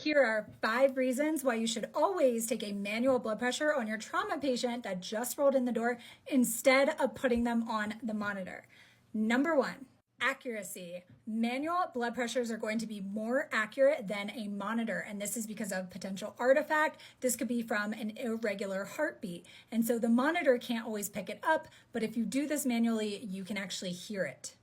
Here are 5 reasons why you should always take a manual blood pressure on your trauma patient that just rolled in the door instead of putting them on the monitor. Number 1, accuracy. Manual blood pressures are going to be more accurate than a monitor, and this is because of potential artifact. This could be from an irregular heartbeat, and so the monitor can't always pick it up, but if you do this manually, you can actually hear it.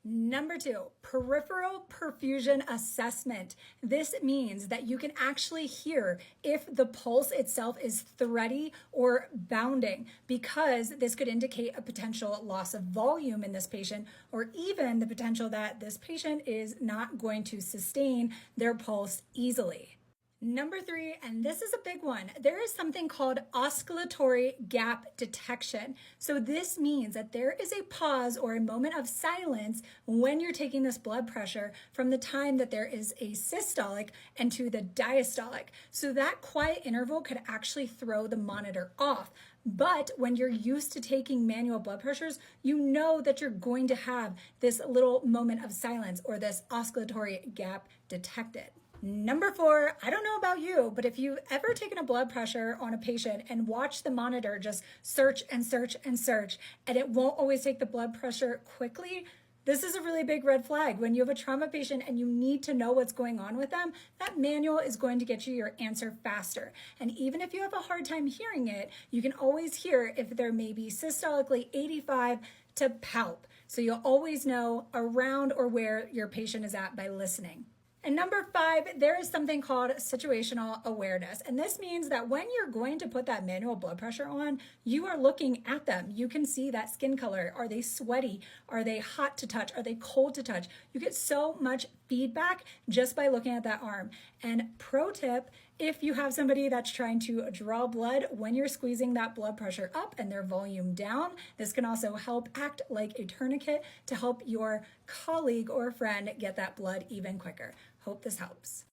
Number 2, peripheral perfusion assessment. This means that you can actually hear if the pulse itself is thready or bounding, because this could indicate a potential loss of volume in this patient, or even the potential that this patient is not going to sustain their pulse easily. Number 3, and this is a big one, there is something called oscillatory gap detection. So this means that there is a pause or a moment of silence when you're taking this blood pressure from the time that there is a systolic and to the diastolic. So that quiet interval could actually throw the monitor off. But when you're used to taking manual blood pressures, you know that you're going to have this little moment of silence or this oscillatory gap detected. Number 4, I don't know about you, but if you've ever taken a blood pressure on a patient and watched the monitor just search and search and search, and it won't always take the blood pressure quickly, this is a really big red flag. When you have a trauma patient and you need to know what's going on with them, that manual is going to get you your answer faster. And even if you have a hard time hearing it, you can always hear if there may be systolically 85 to palp. So you'll always know around or where your patient is at by listening. And number 5, there is something called situational awareness. And this means that when you're going to put that manual blood pressure on, you are looking at them. You can see that skin color. Are they sweaty? Are they hot to touch? Are they cold to touch? You get so much feedback just by looking at that arm. And pro tip, if you have somebody that's trying to draw blood, when you're squeezing that blood pressure up and their volume down, this can also help act like a tourniquet to help your colleague or friend get that blood even quicker. Hope this helps.